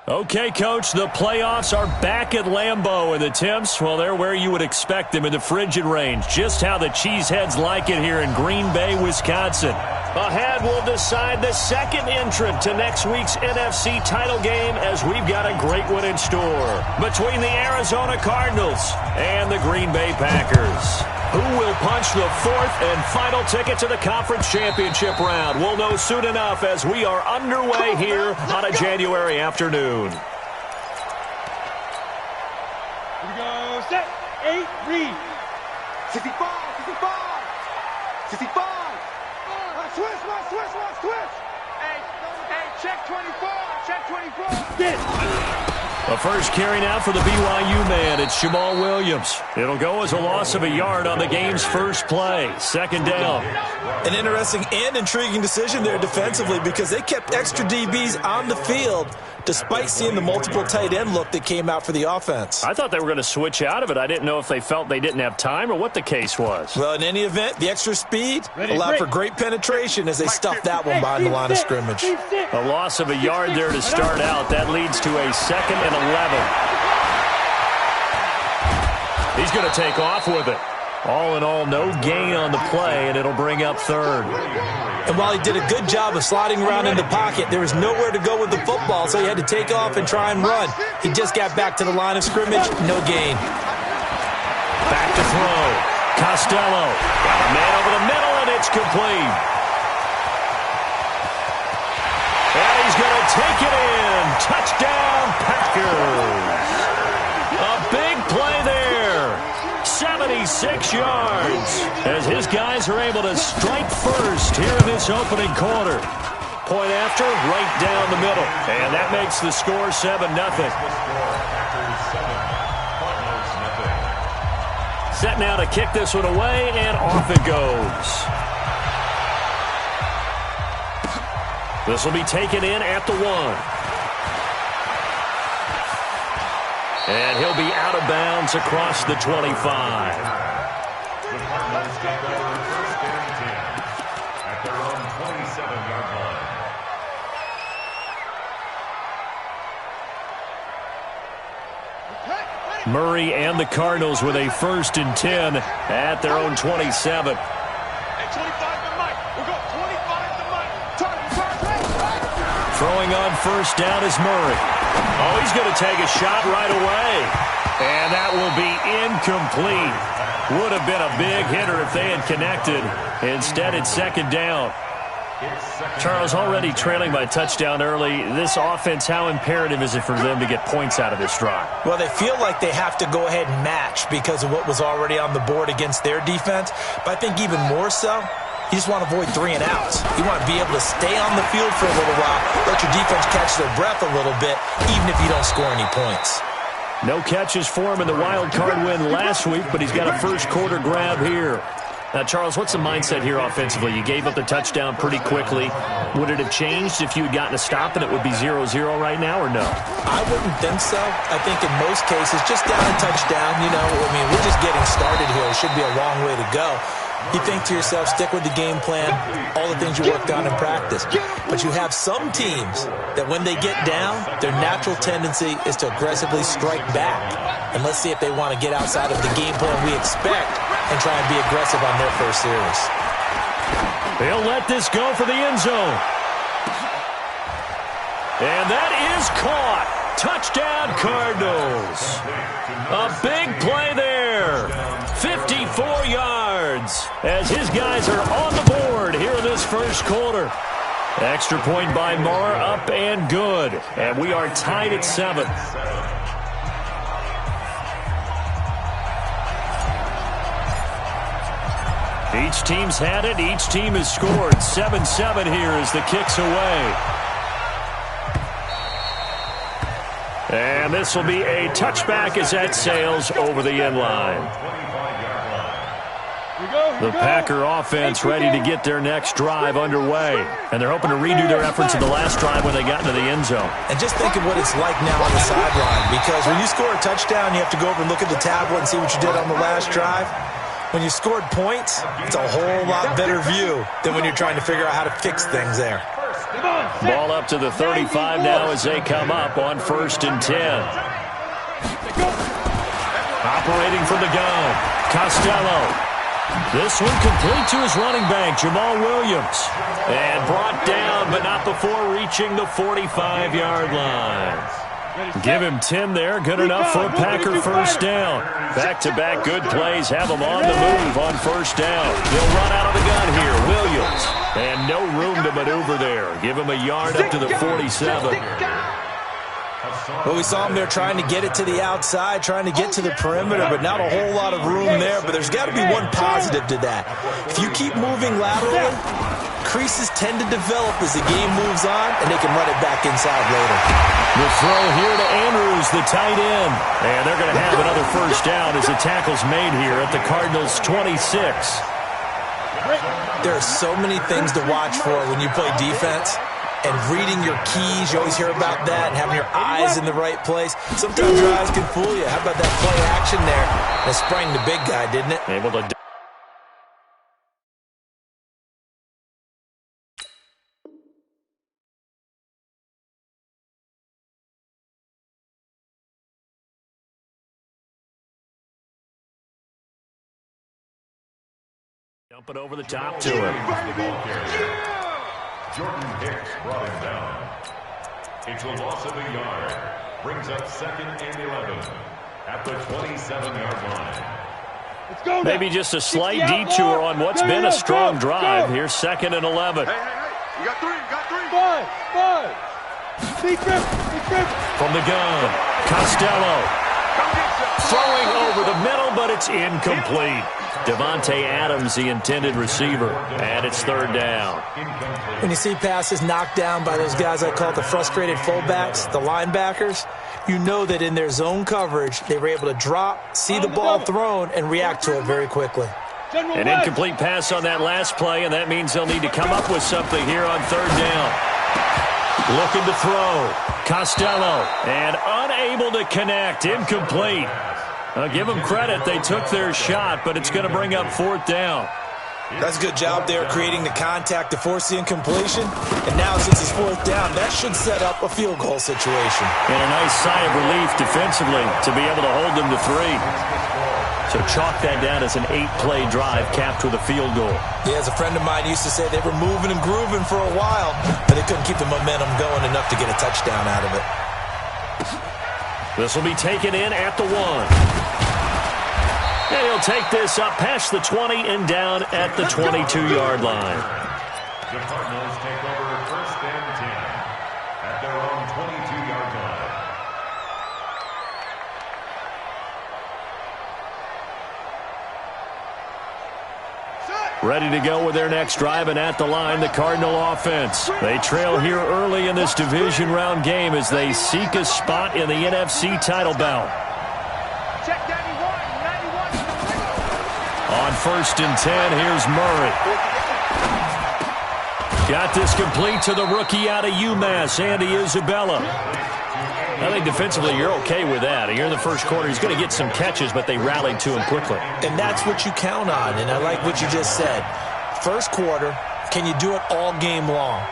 Okay, Coach, the playoffs are back at Lambeau, and the temps, well, they're where you would expect them in the frigid range. Just how the Cheeseheads like it here in Green Bay, Wisconsin. Ahead, we'll decide the second entrant to next week's NFC title game as we've got a great one in store between the Arizona Cardinals and the Green Bay Packers. Who will punch the fourth and final ticket to the conference championship round? We'll know soon enough as we are underway here on a January afternoon. Here we go. Set. 8, read. 65, 65, 65. Switch. Hey, check 24, check 24. Get. The first carry now for the BYU man. It's Jamal Williams. It'll go as a loss of a yard on the game's first play. Second down. An interesting and intriguing decision there defensively because they kept extra DBs on the field despite seeing the multiple tight end look that came out for the offense. I thought they were going to switch out of it. I didn't know if they felt they didn't have time or what the case was. Well, in any event, the extra speed allowed for great penetration as they stuffed that one behind the line of scrimmage. A loss of a yard there to start out. That leads to a 2nd and 11. He's going to take off with it. All in all, no gain on the play, and it'll bring up third. And while he did a good job of sliding around in the pocket, there was nowhere to go with the football, so he had to take off and try and run. He just got back to the line of scrimmage, no gain. Back to throw. Costello. Got a man over the middle, and it's complete. And he's going to take it in. Touchdown, Packers. A big play there. 76 yards as his guys are able to strike first here in this opening quarter. Point after, right down the middle. And that makes the score 7-0. Set now to kick this one away, and off it goes. This will be taken in at the 1. And he'll be out of bounds across the 25. Murray and the Cardinals with a 1st and 10 at their own 27. Throwing on first down is Murray. Oh, he's going to take a shot right away. And that will be incomplete. Would have been a big hitter if they had connected. Instead, it's 2nd down. Charles, already trailing by touchdown early. This offense, how imperative is it for them to get points out of this drive? Well, they feel like they have to go ahead and match because of what was already on the board against their defense. But I think even more so, you just want to avoid 3 and outs. You want to be able to stay on the field for a little while, let your defense catch their breath a little bit, even if you don't score any points. No catches for him in the wild card win last week, but he's got a first quarter grab here. Now, Charles, what's the mindset here offensively? You gave up the touchdown pretty quickly. Would it have changed if you had gotten a stop and it would be 0-0 right now, or no? I wouldn't think so. I think in most cases, just down a touchdown, we're just getting started here. It should be a long way to go. You think to yourself, stick with the game plan, all the things you worked on in practice. But you have some teams that when they get down, their natural tendency is to aggressively strike back. And let's see if they want to get outside of the game plan we expect and try and be aggressive on their first series. They'll let this go for the end zone. And that is caught. Touchdown, Cardinals. A big play there. 54 yards as his guys are on the board here in this first quarter. Extra point by Marr, up and good. And we are tied at 7. Each team's had it. Each team has scored. 7-7 here as the kick's away. And this will be a touchback as that sails over the end line. The Packer offense ready to get their next drive underway. And they're hoping to redo their efforts in the last drive when they got into the end zone. And just think of what it's like now on the sideline. Because when you score a touchdown, you have to go over and look at the tablet and see what you did on the last drive. When you scored points, it's a whole lot better view than when you're trying to figure out how to fix things there. Ball up to the 35 now as they come up on 1st and 10. Operating from the gun, Costello. This one complete to his running back, Jamal Williams. And brought down, but not before reaching the 45-yard line. Give him 10 there. Good enough for a Packer first down. Back-to-back good plays have him on the move on 1st down. He'll run out of the gun here. Williams. And no room to maneuver there. Give him a yard up to the 47. Well, we saw him there trying to get it to the outside, trying to get to the perimeter, but not a whole lot of room there. But there's got to be one positive to that. If you keep moving laterally, creases tend to develop as the game moves on, and they can run it back inside later. The throw here to Andrews, the tight end. And they're going to have another first down as the tackle's made here at the Cardinals' 26. There are so many things to watch for when you play defense. And reading your keys, you always hear about that, and having your eyes in the right place. Sometimes your eyes can fool you. How about that play action there? That sprang the big guy, didn't it? Able to dump it over the top to him. Jordan Hicks brought him down. It's a loss of a yard. Brings up 2nd and 11 at the 27-yard line. Let's go now. Maybe just a slight detour on what's been a strong drive. Here's 2nd and 11. Hey. You got 3. You got 3. 5. Be grip. From the gun, Costello. Throwing over the middle, but it's incomplete. Devontae Adams, the intended receiver, and it's 3rd down. When you see passes knocked down by those guys I call the frustrated fullbacks, the linebackers, you know that in their zone coverage, they were able to drop, see the ball thrown, and react to it very quickly. An incomplete pass on that last play, and that means they'll need to come up with something here on 3rd down. Looking to throw. Costello, and unable to connect. Incomplete. I'll give them credit. They took their shot, but it's going to bring up 4th down. That's a good job there creating the contact to force the incompletion. And now since it's 4th down, that should set up a field goal situation. And a nice sigh of relief defensively to be able to hold them to 3. So chalk that down as an 8-play drive capped with a field goal. Yeah, as a friend of mine used to say, they were moving and grooving for a while, but they couldn't keep the momentum going enough to get a touchdown out of it. This will be taken in at the 1. And he'll take this up past the 20 and down at the 22-yard line. The Cardinals take over 1st and 10 at their own 22-yard line. Ready to go with their next drive, and at the line, the Cardinal offense. They trail here early in this division round game as they seek a spot in the NFC title bout. Check 91. On 1st and 10, here's Murray. Got this complete to the rookie out of UMass, Andy Isabella. I think defensively you're okay with that. Here in the first quarter, he's going to get some catches, but they rallied to him quickly. And that's what you count on, and I like what you just said. First quarter, can you do it all game long?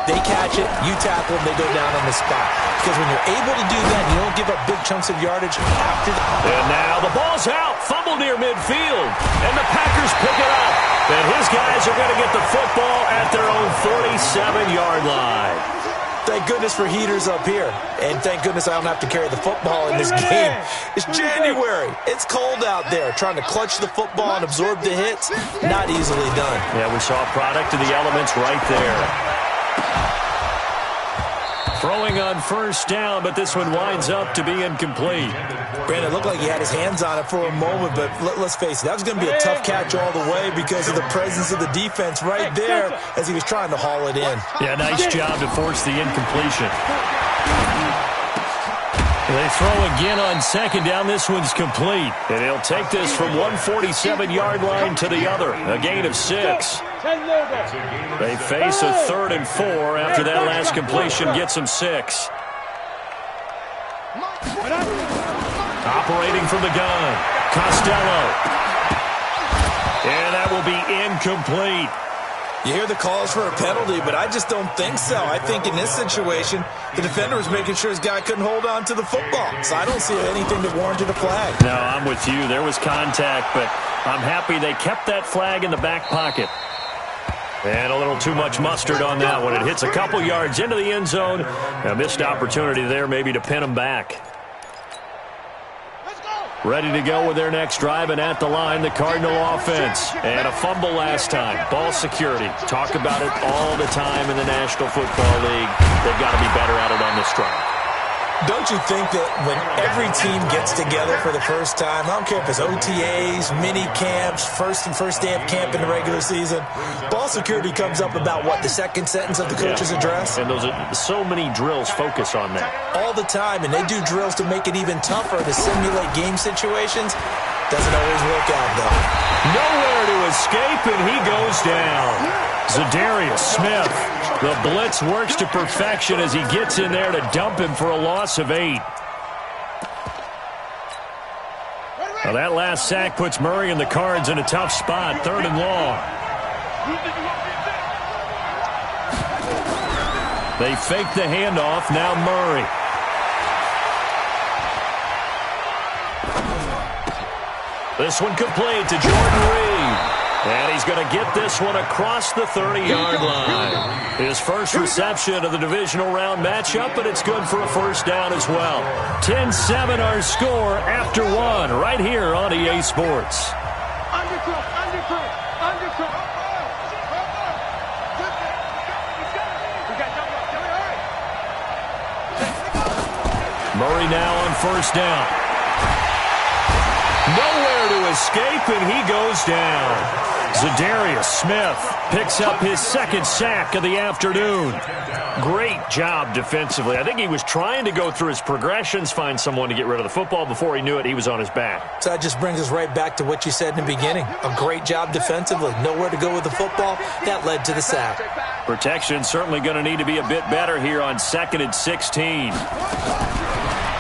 They catch it, you tackle them, they go down on the spot. Because when you're able to do that, you don't give up big chunks of yardage after the... And now the ball's out, fumble near midfield, and the Packers pick it up. And his guys are going to get the football at their own 47-yard line. Thank goodness for heaters up here. And thank goodness I don't have to carry the football in this game. It's January. It's cold out there. Trying to clutch the football and absorb the hits, not easily done. Yeah, we saw a product of the elements right there. Throwing on 1st down, but this one winds up to be incomplete. Brandon, it looked like he had his hands on it for a moment, but let's face it, that was going to be a tough catch all the way because of the presence of the defense right there as he was trying to haul it in. Yeah, nice job to force the incompletion. They throw again on 2nd down. This one's complete. And he'll take this from 147-yard line to the other. A gain of 6. They face a 3rd and 4 after that last completion gets them 6. Operating from the gun, Costello. And that will be incomplete. You hear the calls for a penalty, but I just don't think so. I think in this situation, the defender was making sure his guy couldn't hold on to the football. So I don't see anything that warranted a flag. No, I'm with you. There was contact, but I'm happy they kept that flag in the back pocket. And a little too much mustard on that one. It hits a couple yards into the end zone. A missed opportunity there maybe to pin them back. Ready to go with their next drive, and at the line, the Cardinal offense. And a fumble last time. Ball security. Talk about it all the time in the National Football League. They've got to be better at it on this drive. Don't you think that when every team gets together for the first time, I don't care if it's OTAs, mini camps, first day of camp in the regular season, ball security comes up about what, the second sentence of the coach's address? And those are so many drills focus on that. All the time, and they do drills to make it even tougher to simulate game situations. Doesn't always work out, though. Nowhere to escape, and he goes down. Zadarius Smith. The blitz works to perfection as he gets in there to dump him for a loss of 8. Now that last sack puts Murray and the Cards in a tough spot, 3rd and long. They fake the handoff, now Murray. This one complete to Jordan Reed. And he's going to get this one across the 30-yard line. His first reception of the divisional round matchup, but it's good for a first down as well. 10-7 our score after 1 right here on EA Sports. Murray now on first down. Nowhere to escape, and he goes down. Zadarius Smith picks up his second sack of the afternoon. Great job defensively. I think he was trying to go through his progressions, find someone to get rid of the football. Before he knew it, he was on his back. So that just brings us right back to what you said in the beginning. A great job defensively. Nowhere to go with the football. That led to the sack. Protection certainly going to need to be a bit better here on 2nd and 16.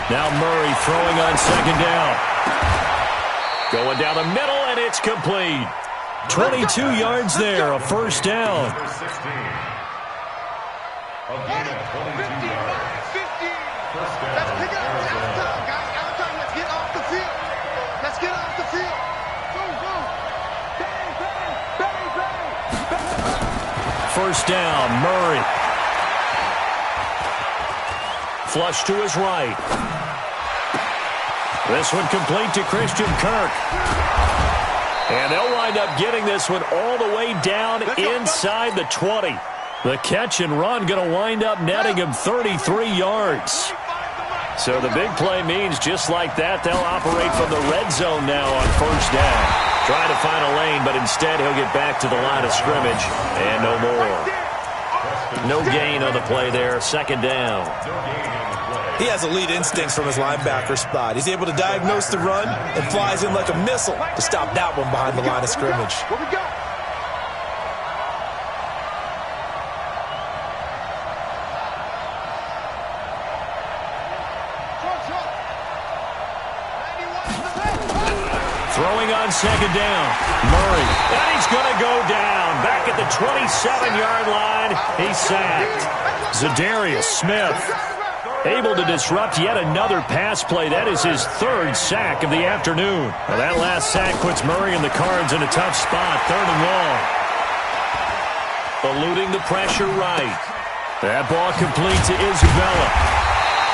Now Murray throwing on 2nd down. Going down the middle, and it's complete. 22 yards there, a first down. First down, Murray. Flush to his right. This one complete to Christian Kirk. And they'll wind up getting this one all the way down inside the 20. The catch and run going to wind up netting him 33 yards. So the big play means just like that, they'll operate from the red zone now on first down. Trying to find a lane, but instead he'll get back to the line of scrimmage. And no more. No gain on the play there, 2nd down. He has elite instincts from his linebacker spot. He's able to diagnose the run and flies in like a missile to stop that one behind the line of scrimmage. Throwing on 2nd down. Murray. And he's going to go down. Back at the 27-yard line. He's sacked. Zadarius Smith able to disrupt yet another pass play. That is his 3rd sack of the afternoon. Now that last sack puts Murray and the Cards in a tough spot. 3rd and long. Eluding the pressure right. That ball complete to Isabella.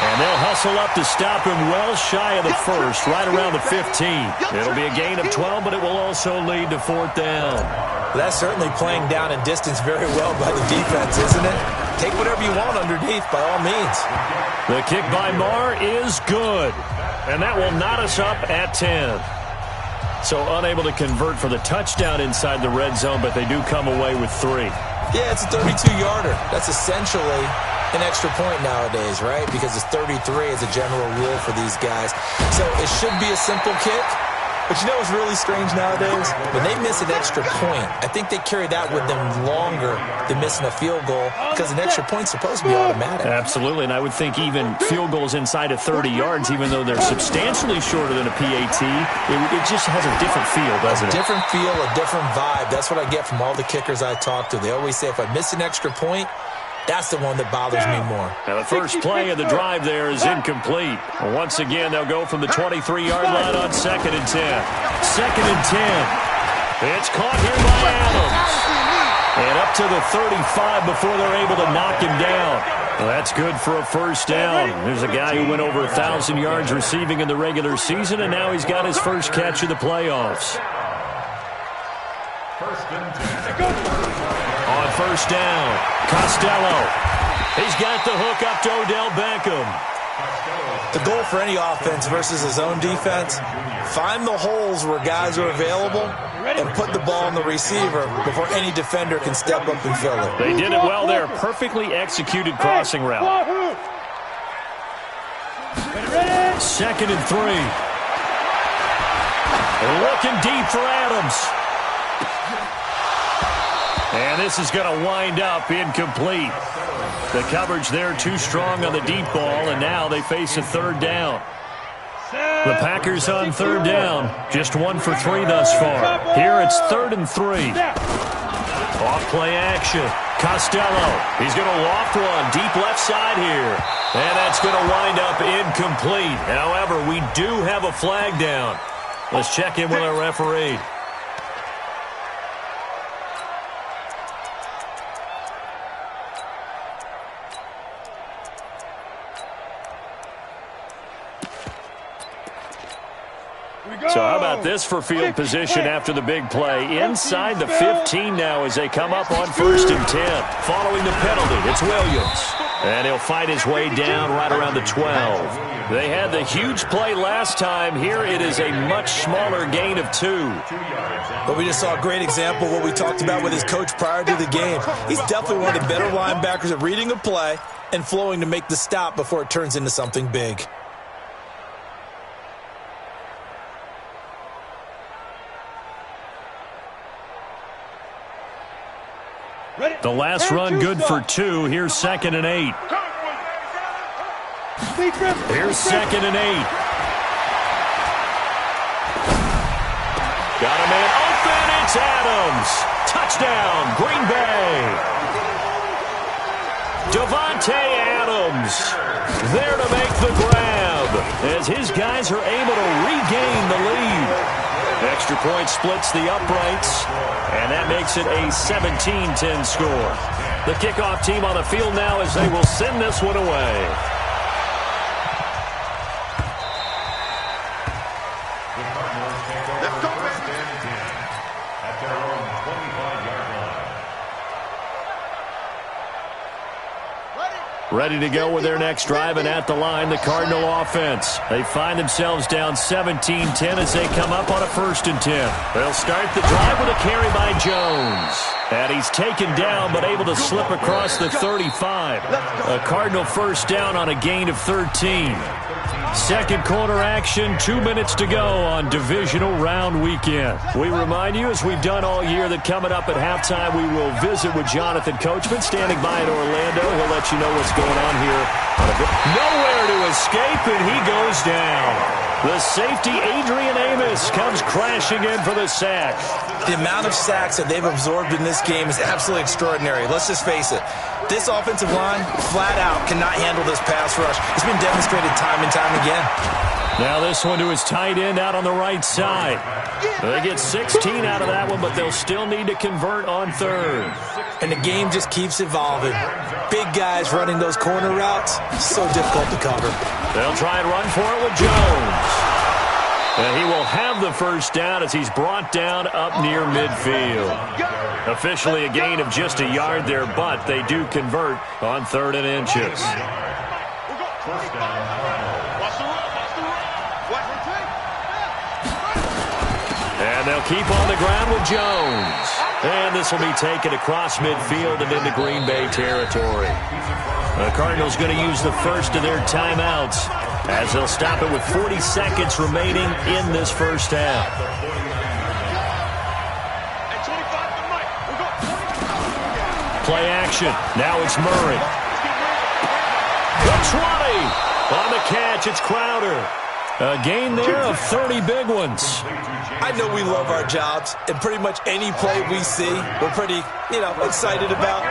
And they'll hustle up to stop him well shy of the 1st, right around the 15. It'll be a gain of 12, but it will also lead to 4th down. That's certainly playing down in distance very well by the defense, isn't it? Take whatever you want underneath, by all means. The kick by Marr is good. And that will knot us up at 10. So unable to convert for the touchdown inside the red zone, but they do come away with 3. Yeah, it's a 32-yarder. That's essentially an extra point nowadays, right? Because it's 33 as a general rule for these guys. So it should be a simple kick, But you know what's really strange nowadays? When they miss an extra point, I think they carry that with them longer than missing a field goal because an extra point's supposed to be automatic. Absolutely, and I would think even field goals inside of 30 yards, even though they're substantially shorter than a PAT, it just has a different feel, doesn't it? A different feel, a different vibe. That's what I get from all the kickers I talk to. They always say if I miss an extra point, that's the one that bothers me more. Now the first play of the drive there is incomplete. Once again, they'll go from the 23-yard line on 2nd and 10. 2nd and 10. It's caught here by Adams. And up to the 35 before they're able to knock him down. Well, that's good for a first down. There's a guy who went over 1,000 yards receiving in the regular season, and now he's got his first catch of the playoffs. First and 10. On first down, Costello. He's got the hook up to Odell Beckham. The goal for any offense versus his own defense, find the holes where guys are available and put the ball on the receiver before any defender can step up and fill it. They did it well there. Perfectly executed crossing route. 2nd and 3. Looking deep for Adams. And this is going to wind up incomplete. The coverage there too strong on the deep ball, and now they face a third down. The Packers on third down, just 1 for 3 thus far. Here it's 3rd and 3. Off play action. Costello, he's going to loft one deep left side here. And that's going to wind up incomplete. However, we do have a flag down. Let's check in with our referee. So how about this for field position after the big play? Inside the 15 now as they come up on 1st and 10. Following the penalty, it's Williams. And he'll fight his way down right around the 12. They had the huge play last time. Here it is a much smaller gain of 2. But we just saw a great example of what we talked about with his coach prior to the game. He's definitely one of the better linebackers at reading a play and flowing to make the stop before it turns into something big. The last run good for 2. Here's 2nd and 8. Here's 2nd and 8. Got a man open. It's Adams. Touchdown, Green Bay. Davante Adams there to make the grab as his guys are able to regain the lead. Extra point splits the uprights, and that makes it a 17-10 score. The kickoff team on the field now as they will send this one away. The Cardinals take over first and 10 at their own 25-yard line. Ready to go with their next drive, and at the line, the Cardinal offense. They find themselves down 17-10 as they come up on a 1st and 10. They'll start the drive with a carry by Jones. And he's taken down, but able to slip across the 35. A Cardinal first down on a gain of 13. Second quarter action, 2 minutes to go on divisional round weekend. We remind you, as we've done all year, that coming up at halftime, we will visit with Jonathan Coachman standing by in Orlando. He'll let you know what's going on here. Nowhere to escape, and he goes down. The safety, Adrian Amos, comes crashing in for the sack. The amount of sacks that they've absorbed in this game is absolutely extraordinary. Let's just face it. This offensive line, flat out, cannot handle this pass rush. It's been demonstrated time and time again. Now this one to his tight end out on the right side. They get 16 out of that one, but they'll still need to convert on 3rd. And the game just keeps evolving. Big guys running those corner routes, so difficult to cover. They'll try and run for it with Jones. And he will have the first down as he's brought down up near midfield. Officially a gain of just a yard there, but they do convert on 3rd and inches. First down. And they'll keep on the ground with Jones. And the this will be taken across midfield and into Green Bay territory. The Cardinals going to use the first of their timeouts as they'll stop it with 40 seconds remaining in this first half. Play action. Now it's Murray. The 20. On the catch, it's Crowder. A gain there of 30 big ones. I know we love our jobs, and pretty much any play we see, we're pretty, excited about.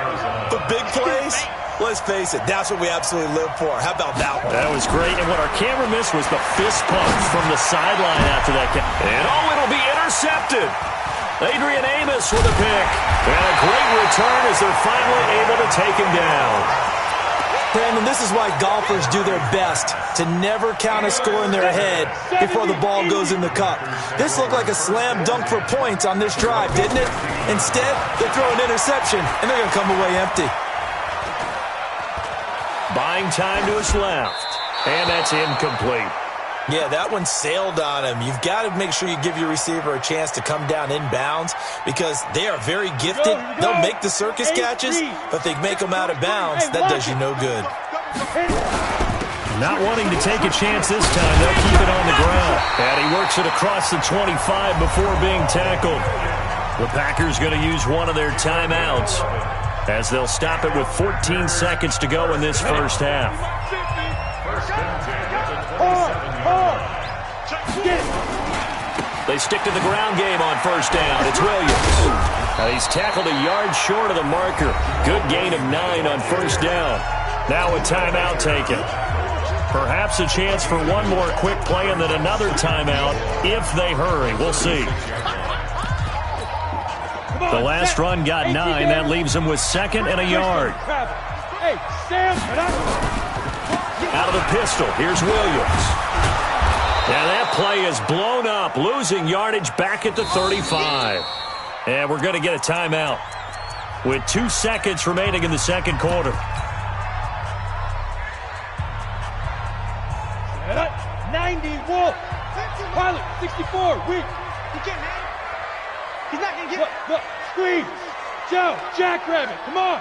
But big plays, let's face it, that's what we absolutely live for. How about that one? That was great, and what our camera missed was the fist pump from the sideline after that. And it'll be intercepted. Adrian Amos with a pick. And a great return as they're finally able to take him down. Brandon, this is why golfers do their best to never count a score in their head before the ball goes in the cup. This looked like a slam dunk for points on this drive, didn't it? Instead, they throw an interception, and they're going to come away empty. Buying time to his left, and that's incomplete. Yeah, that one sailed on him. You've got to make sure you give your receiver a chance to come down inbounds because they are very gifted. They'll make the circus catches, but they make them out of bounds. That does you no good. Not wanting to take a chance this time, they'll keep it on the ground. And he works it across the 25 before being tackled. The Packers going to use one of their timeouts as they'll stop it with 14 seconds to go in this first half. They stick to the ground game on first down. It's Williams. He's tackled a yard short of the marker. Good gain of 9 on first down. Now a timeout taken. Perhaps a chance for one more quick play and then another timeout if they hurry. We'll see. The last run got 9. That leaves them with second and a yard. Out of the pistol, here's Williams. Now that play is blown up, losing yardage back at the 35. And we're going to get a timeout with 2 seconds remaining in the second quarter. 90, Wolf. Pilot, 64, weak. He can't hang. He's not going to get it. Look, squeeze. Joe, jackrabbit, come on.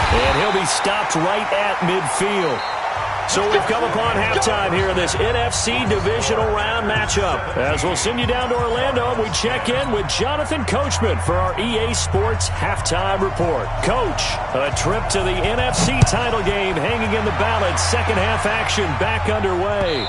And he'll be stopped right at midfield. So we've come upon halftime here in this NFC divisional round matchup. As we'll send you down to Orlando, and we check in with Jonathan Coachman for our EA Sports Halftime Report. Coach, a trip to the NFC title game hanging in the balance. Second half action back underway.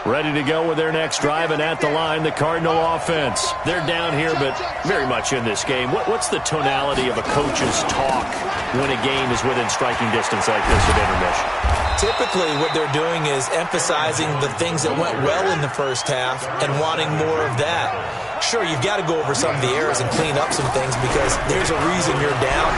Ready to go with their next drive, and at the line, the Cardinal offense. They're down here, but very much in this game. What's the tonality of a coach's talk when a game is within striking distance like this at intermission? Typically, what they're doing is emphasizing the things that went well in the first half and wanting more of that. Sure, you've got to go over some of the errors and clean up some things because there's a reason you're down.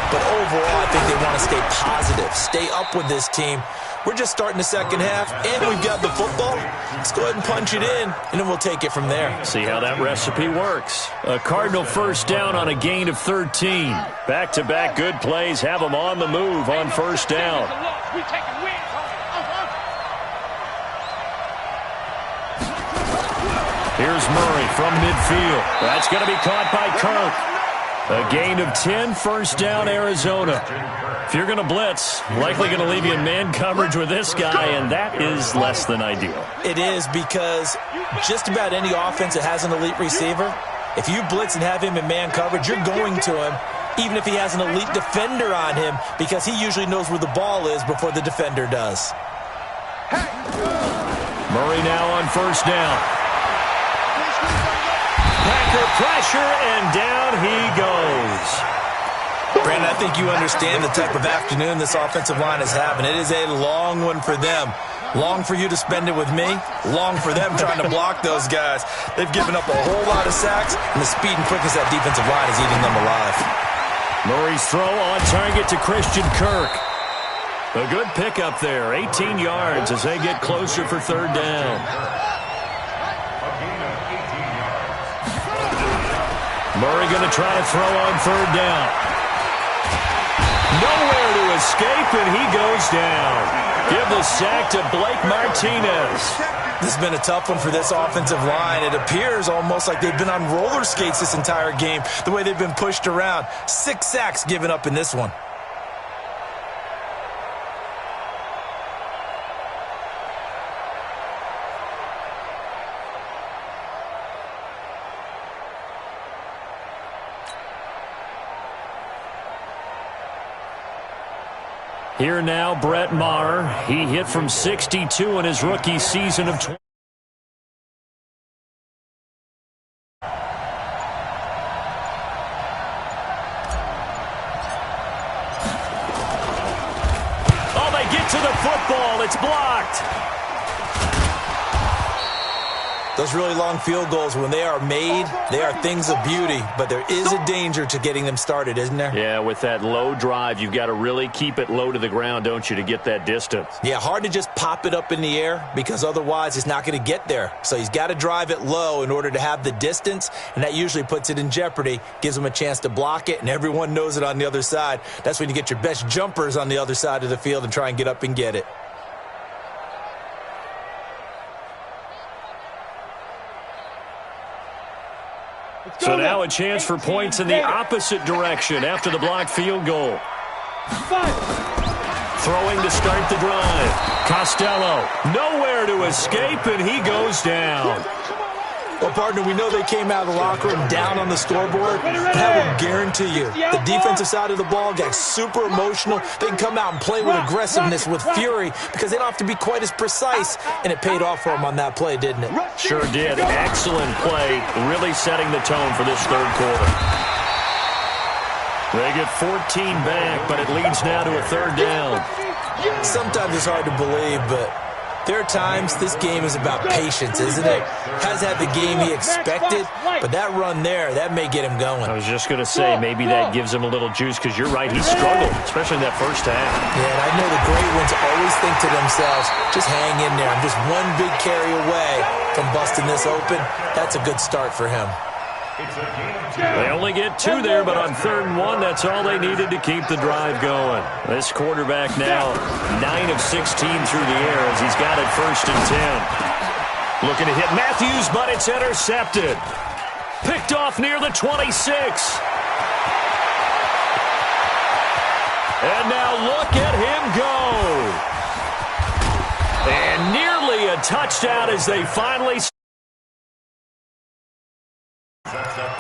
But overall, I think they want to stay positive, stay up with this team. We're just starting the second half, and we've got the football. Let's go ahead and punch it in, and then we'll take it from there. See how that recipe works. A Cardinal first down on a gain of 13. Back-to-back good plays have them on the move on first down. Here's Murray from midfield. That's going to be caught by Kirk. A gain of 10, first down, Arizona. If you're going to blitz, likely going to leave you in man coverage with this guy, and that is less than ideal. It is because just about any offense that has an elite receiver, if you blitz and have him in man coverage, you're going to him, even if he has an elite defender on him, because he usually knows where the ball is before the defender does. Murray now on first down. Packer pressure, and down he goes. Brandon, I think you understand the type of afternoon this offensive line is having. It is a long one for them. Long for you to spend it with me. Long for them trying to block those guys. They've given up a whole lot of sacks, and the speed and quickness of that defensive line is eating them alive. Murray's throw on target to Christian Kirk. A good pickup there, 18 yards as they get closer for third down. Murray going to try to throw on third down. Nowhere to escape, and he goes down. Give the sack to Blake Martinez. This has been a tough one for this offensive line. It appears almost like they've been on roller skates this entire game, the way they've been pushed around. 6 sacks given up in this one. Here now, Brett Maher. He hit from 62 in his rookie season of 20. Oh, they get to the football. It's blocked. Those really long field goals, when they are made, they are things of beauty. But there is a danger to getting them started, isn't there? Yeah, with that low drive, you've got to really keep it low to the ground, don't you, to get that distance? Yeah, hard to just pop it up in the air because otherwise it's not going to get there. So he's got to drive it low in order to have the distance, and that usually puts it in jeopardy, gives him a chance to block it, and everyone knows it on the other side. That's when you get your best jumpers on the other side of the field and try and get up and get it. So now a chance for points in the opposite direction after the blocked field goal. Throwing to start the drive. Costello, nowhere to escape, and he goes down. Well, partner, we know they came out of the locker room down on the scoreboard, but I will guarantee you the defensive side of the ball got super emotional. They can come out and play with aggressiveness, with fury, because they don't have to be quite as precise, and it paid off for them on that play, didn't it? Sure did. Excellent play, really setting the tone for this third quarter. They get 14 back, but it leads now to a third down. Sometimes it's hard to believe, but there are times this game is about patience, isn't it? Has had the game he expected, but that run there, that may get him going. I was just going to say, maybe that gives him a little juice, because you're right, he struggled, especially in that first half. Yeah, and I know the great ones always think to themselves, just hang in there. I'm just one big carry away from busting this open. That's a good start for him. They only get 2 there, but on 3rd and 1, that's all they needed to keep the drive going. This quarterback now 9 of 16 through the air as he's got it 1st and 10. Looking to hit Matthews, but it's intercepted. Picked off near the 26. And now look at him go. And nearly a touchdown as they finally...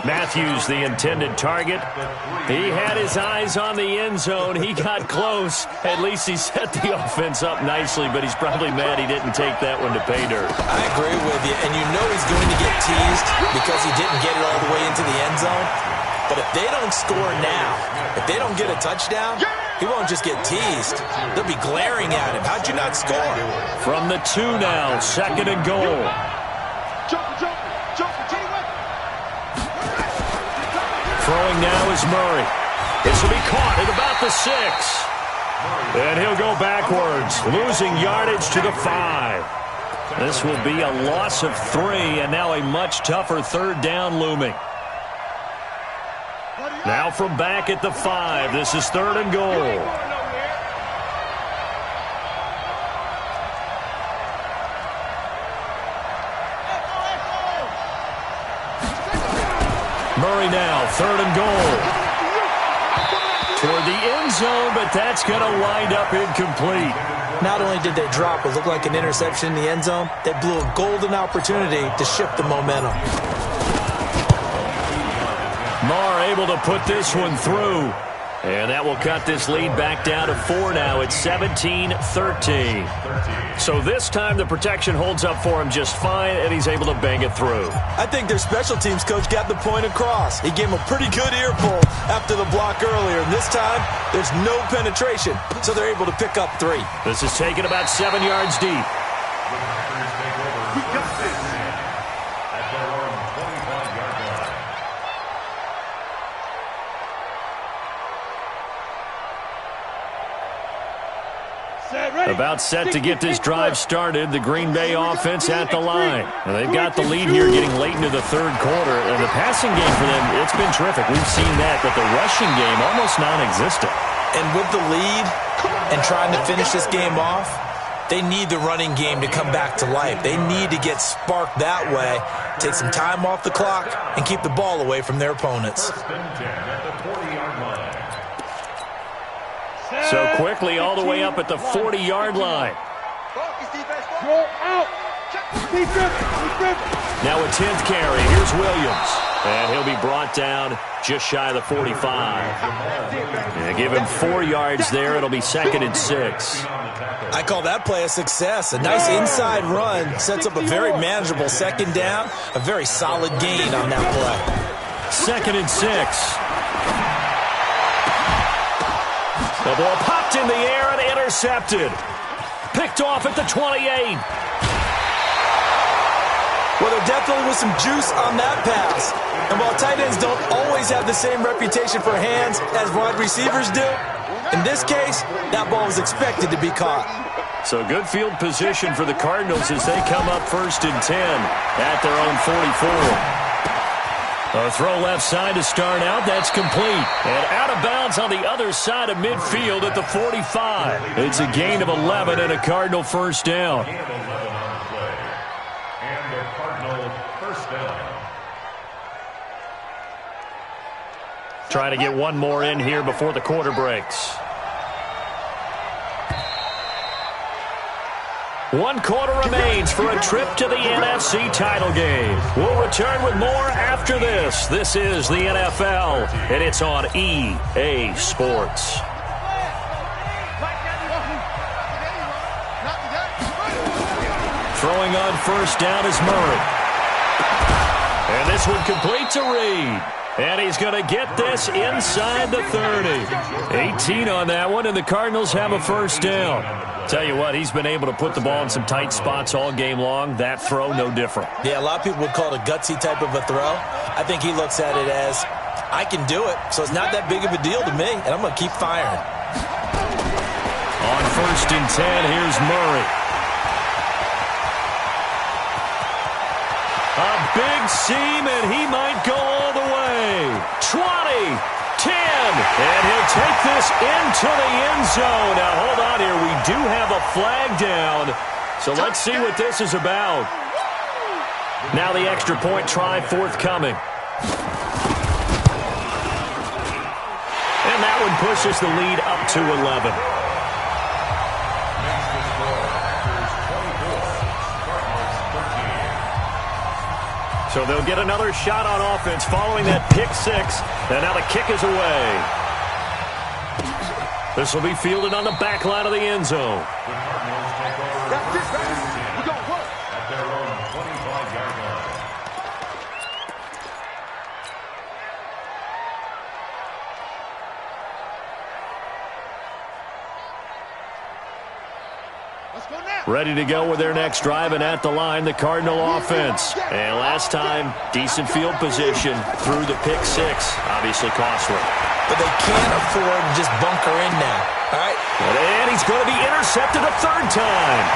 Matthews, the intended target. He had his eyes on the end zone. He got close. At least he set the offense up nicely, but he's probably mad he didn't take that one to pay dirt. I agree with you, and you know he's going to get teased because he didn't get it all the way into the end zone. But if they don't score now, if they don't get a touchdown, he won't just get teased. They'll be glaring at him. How'd you not score? From the 2 now, 2nd and goal. Throwing now is Murray. This will be caught at about the 6. And he'll go backwards, losing yardage to the 5. This will be a loss of 3, and now a much tougher 3rd down looming. Now from back at the 5, this is 3rd and goal. Murray now, 3rd and goal. Toward the end zone, but that's going to wind up incomplete. Not only did they drop what looked like an interception in the end zone, they blew a golden opportunity to shift the momentum. Maher able to put this one through. And that will cut this lead back down to 4 now. It's 17-13. So this time the protection holds up for him just fine, and he's able to bang it through. I think their special teams coach got the point across. He gave him a pretty good earful after the block earlier. And this time, there's no penetration, so they're able to pick up 3. This is taken about 7 yards deep. About set to get this drive started, the Green Bay offense at the line. And they've got the lead here getting late into the third quarter. And the passing game for them, it's been terrific. We've seen that, but the rushing game almost non-existent. And with the lead and trying to finish this game off, they need the running game to come back to life. They need to get sparked that way, take some time off the clock, and keep the ball away from their opponents. So quickly all the way up at the 40-yard line. Now a 10th carry. Here's Williams. And he'll be brought down just shy of the 45. Yeah, give him 4 yards there. It'll be 2nd and 6. I call that play a success. A nice inside run sets up a very manageable 2nd down. A very solid gain on that play. 2nd and 6. The ball popped in the air and intercepted. Picked off at the 28. Well, there definitely was some juice on that pass. And while tight ends don't always have the same reputation for hands as wide receivers do, in this case, that ball was expected to be caught. So good field position for the Cardinals as they come up 1st and 10 at their own 44. A throw left side to start out. That's complete. And out of bounds on the other side of midfield at the 45. It's a gain of 11 and a Cardinal first down. Trying to get one more in here before the quarter breaks. 1 quarter remains for a trip to the NFC title game. We'll return with more after this. This is the NFL, and it's on EA Sports. Throwing on first down is Murray. And this one complete to Reed. And he's going to get this inside the 30. 18 on that one, and the Cardinals have a first down. Tell you what, he's been able to put the ball in some tight spots all game long. That throw, no different. Yeah, a lot of people would call it a gutsy type of a throw. I think he looks at it as, I can do it, so it's not that big of a deal to me, and I'm going to keep firing. On 1st and 10, here's Murray. A big seam, and he might go all the way. 20, 10, and he'll take this into the end zone. Now, hold on here. We do have a flag down, so let's see what this is about. Now the extra point try forthcoming. And that one pushes the lead up to 11. So they'll get another shot on offense following that pick 6. And now the kick is away. This will be fielded on the back line of the end zone. At their own 25-yard line. Ready to go with their next drive, and at the line, the Cardinal offense. And last time, decent field position through the pick 6. Obviously costly. But they can't afford to just bunker in now. All right. And he's going to be intercepted a 3rd time.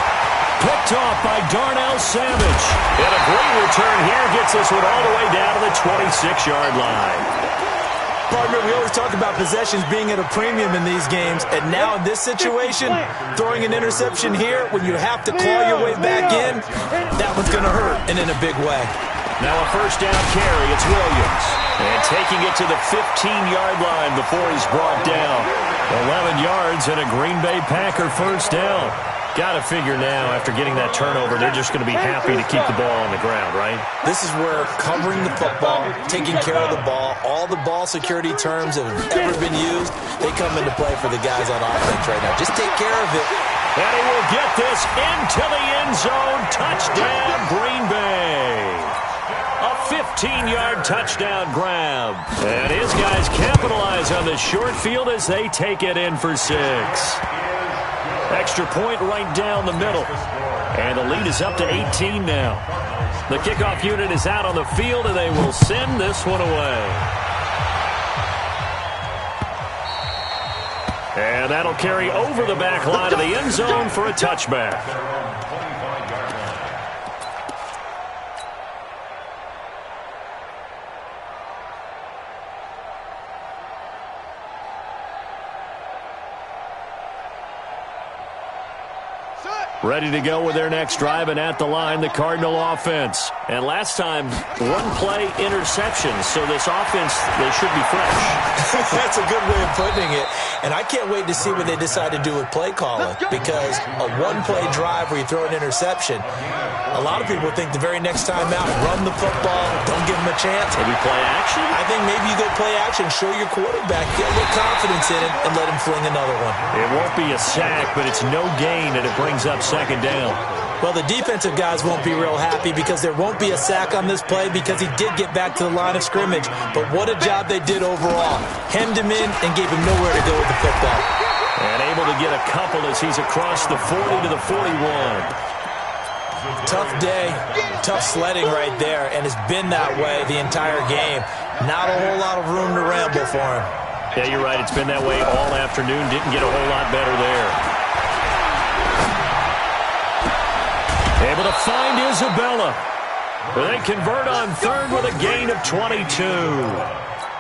Picked off by Darnell Savage. And a great return here gets this one all the way down to the 26-yard line. Partner, we always talk about possessions being at a premium in these games, and now in this situation, throwing an interception here when you have to claw your way back in, that one's going to hurt, and in a big way. Now a first down carry, it's Williams. And taking it to the 15-yard line before he's brought down. 11 yards and a Green Bay Packer first down. Got to figure now, after getting that turnover, they're just going to be happy to keep the ball on the ground, right? This is where covering the football, taking care of the ball, all the ball security terms that have ever been used, they come into play for the guys on offense right now. Just take care of it. And he will get this into the end zone. Touchdown, Green Bay. A 15-yard touchdown grab. And his guys capitalize on the short field as they take it in for 6. Extra point right down the middle. And the lead is up to 18 now. The kickoff unit is out on the field, and they will send this one away. And that'll carry over the back line of the end zone for a touchback. Ready to go with their next drive, and at the line, the Cardinal offense. And last time, one play interception, so this offense, they should be fresh. That's a good way of putting it. And I can't wait to see what they decide to do with play calling, because a one-play drive where you throw an interception, a lot of people think the very next time out, run the football, don't give them a chance. Maybe play action? I think maybe you go play action, show your quarterback, get a little confidence in it, and let him fling another one. It won't be a sack, but it's no gain, and it brings up second down. Well, the defensive guys won't be real happy because there won't be a sack on this play because he did get back to the line of scrimmage. But what a job they did overall. Hemmed him in and gave him nowhere to go with the football. And able to get a couple as he's across the 40 to the 41. Tough day, tough sledding right there, and it's been that way the entire game. Not a whole lot of room to ramble for him. Yeah, you're right. It's been that way all afternoon. Didn't get a whole lot better there. Able to find Isabella. They convert on third with a gain of 22.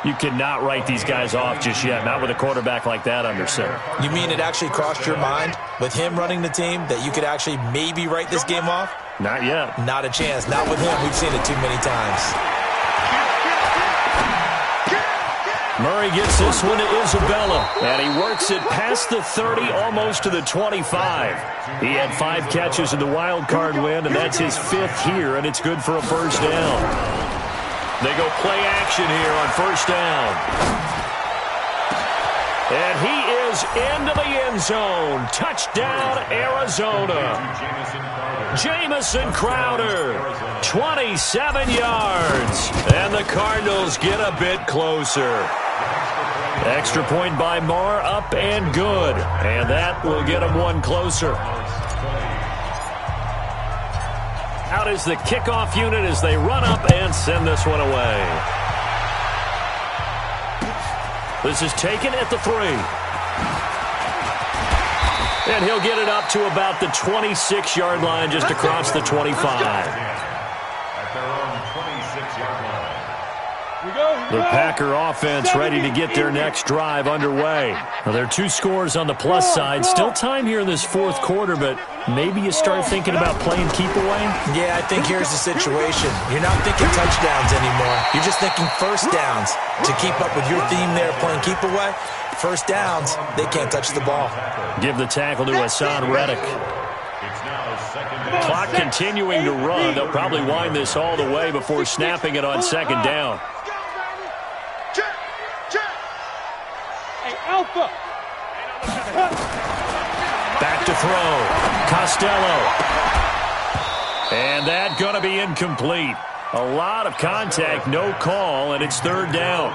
You cannot write these guys off just yet, not with a quarterback like that under center. You mean it actually crossed your mind with him running the team that you could actually maybe write this game off? Not yet. Not a chance. Not with him. We've seen it too many times. Murray gets this one to Isabella, and he works it past the 30, almost to the 25. He had 5 catches in the wild card win, and that's his 5th here, and it's good for a first down. They go play action here on first down. And he is into the end zone. Touchdown, Arizona. Jamison Crowder, 27 yards. And the Cardinals get a bit closer. Extra point by Marr, up and good. And that will get them one closer. Out is the kickoff unit as they run up and send this one away. This is taken at the 3. And he'll get it up to about the 26-yard line, just across the 25. The Packer offense ready to get their next drive underway. Now, there are 2 scores on the plus side. Still time here in this 4th quarter, but maybe you start thinking about playing keep away? Yeah, I think here's the situation. You're not thinking touchdowns anymore. You're just thinking first downs. To keep up with your theme there, playing keep away, first downs, they can't touch the ball. Give the tackle to Hassan Reddick. Clock continuing to run. They'll probably wind this all the way before snapping it on second down. Back to throw. Costello. And that going to be incomplete. A lot of contact, no call, and it's third down.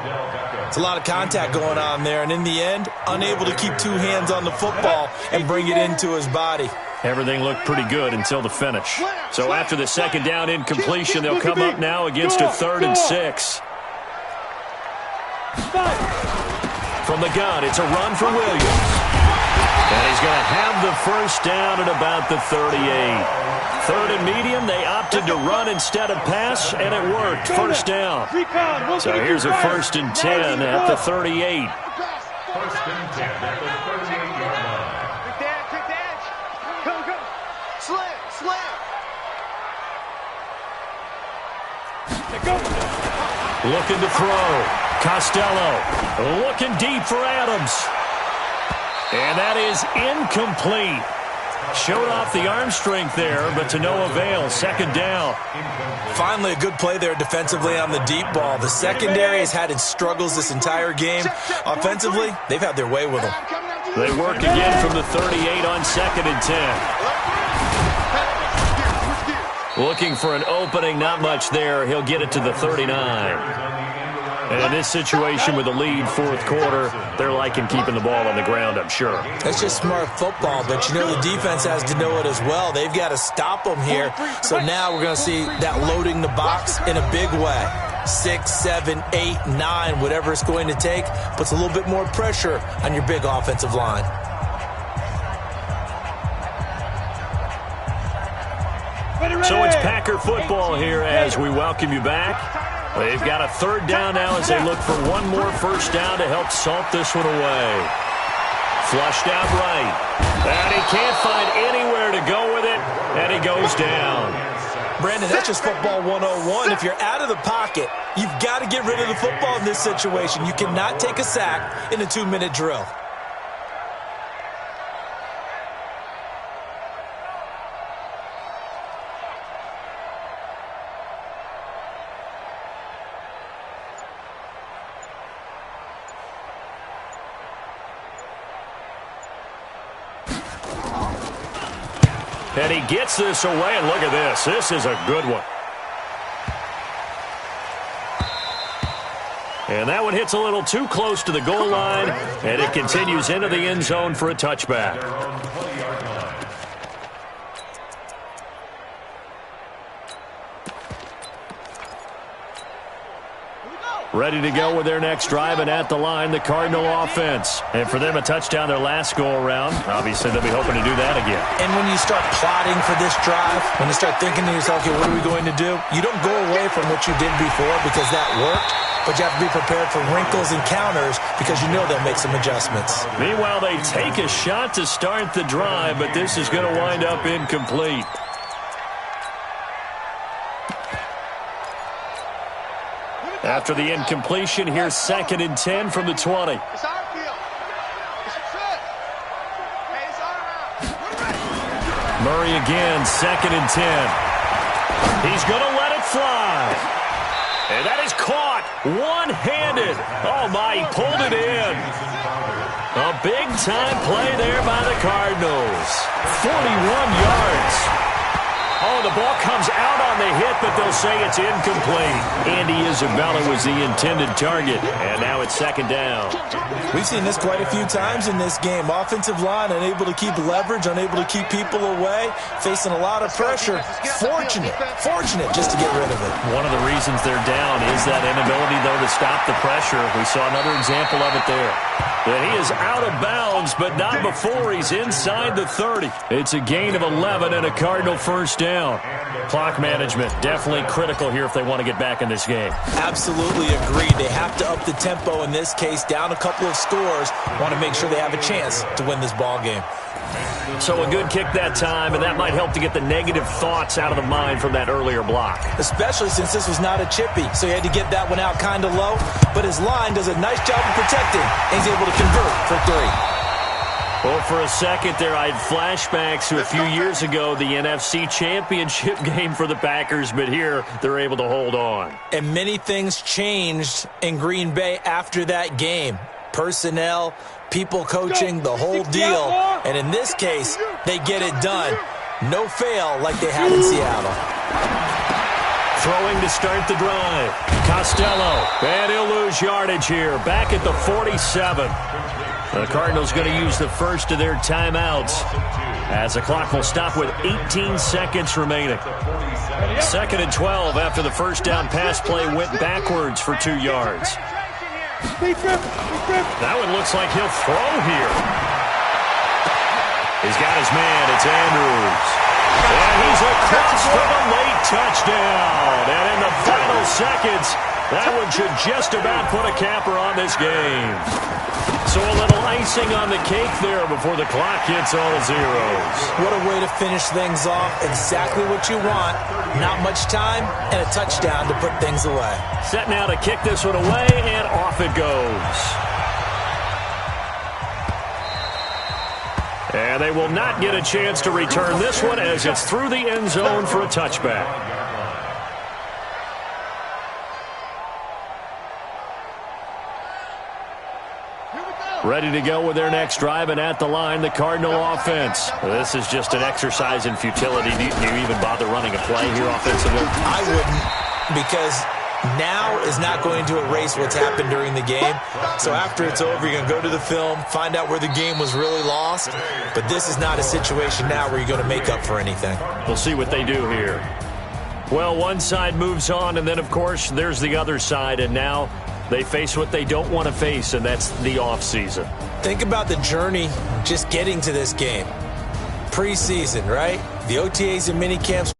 It's a lot of contact going on there, and in the end, unable to keep 2 hands on the football and bring it into his body. Everything looked pretty good until the finish. So after the second down incompletion, they'll come up now against a 3rd and 6. From the gun, it's a run for Williams. And he's going to have the first down at about the 38. 3rd and medium, they opted to run instead of pass, and it worked. First down. So here's a 1st and 10 at the 38. 1st and 10 at the 38-yard line. Quick dash. Go. Slam. Looking to throw. Costello looking deep for Adams. And that is incomplete. Showed off the arm strength there, but to no avail. Second down. Finally, a good play there defensively on the deep ball. The secondary has had its struggles this entire game. Offensively, they've had their way with them. They work again from the 38 on 2nd and 10. Looking for an opening, not much there. He'll get it to the 39. And in this situation with a lead 4th quarter, they're liking keeping the ball on the ground, I'm sure. That's just smart football, but you know the defense has to know it as well. They've got to stop them here. So now we're going to see that loading the box in a big way. 6, 7, 8, 9, whatever it's going to take, puts a little bit more pressure on your big offensive line. So it's Packer football here as we welcome you back. They've got a third down now as they look for one more first down to help salt this one away. Flushed out right. And he can't find anywhere to go with it, and he goes down. Brandon, that's just football 101. If you're out of the pocket, you've got to get rid of the football in this situation. You cannot take a sack in a 2-minute drill. And he gets this away, and look at this. This is a good one. And that one hits a little too close to the goal line, and it continues into the end zone for a touchback. Ready to go with their next drive, and at the line, the Cardinal offense. And for them, a touchdown their last go-around. Obviously, they'll be hoping to do that again. And when you start plotting for this drive, when you start thinking to yourself, okay, what are we going to do? You don't go away from what you did before because that worked, but you have to be prepared for wrinkles and counters because you know they'll make some adjustments. Meanwhile, they take a shot to start the drive, but this is going to wind up incomplete. After the incompletion, here's 2nd and 10 from the 20. Murray again, 2nd and 10. He's going to let it fly. And that is caught one-handed. Oh, my, he pulled it in. A big-time play there by the Cardinals. 41 yards. Oh, the ball comes out on the hit, but they'll say it's incomplete. Andy Isabella was the intended target, and now it's 2nd down. We've seen this quite a few times in this game. Offensive line unable to keep leverage, unable to keep people away, facing a lot of pressure. Fortunate just to get rid of it. One of the reasons they're down is that inability, though, to stop the pressure. We saw another example of it there. And he is out of bounds, but not before he's inside the 30. It's a gain of 11 and a Cardinal first down. Clock management definitely critical here if they want to get back in this game. Absolutely agreed. They have to up the tempo in this case, down a couple of scores. Want to make sure they have a chance to win this ball game. So a good kick that time, and that might help to get the negative thoughts out of the mind from that earlier block. Especially since this was not a chippy, so he had to get that one out kind of low. But his line does a nice job of protecting, and he's able to convert for 3. Well, for a second there, I had flashbacks to a few years ago, the NFC Championship game for the Packers, but here they're able to hold on. And many things changed in Green Bay after that game. Personnel, people coaching, the whole deal. And in this case, they get it done. No fail like they had in Seattle. Throwing to start the drive. Costello, and he'll lose yardage here. Back at the 47. The Cardinals going to use the first of their timeouts as the clock will stop with 18 seconds remaining. 2nd and 12 after the first down pass play went backwards for 2 yards. That one looks like he'll throw here. He's got his man. It's Andrews. And he's across for the late touchdown. And in the final seconds, that one should just about put a capper on this game. So a little icing on the cake there before the clock hits all zeros. What a way to finish things off. Exactly what you want. Not much time and a touchdown to put things away. Set now to kick this one away, and off it goes. And they will not get a chance to return this one as it's through the end zone for a touchback. Ready to go with their next drive, and at the line, the Cardinal offense. This is just an exercise in futility. Do you even bother running a play here offensively? I wouldn't, because now is not going to erase what's happened during the game. So after it's over, you're going to go to the film, find out where the game was really lost. But this is not a situation now where you're going to make up for anything. We'll see what they do here. Well, one side moves on, and then, of course, there's the other side, and now they face what they don't want to face, and that's the offseason. Think about the journey just getting to this game. Preseason, right? The OTAs and minicamps.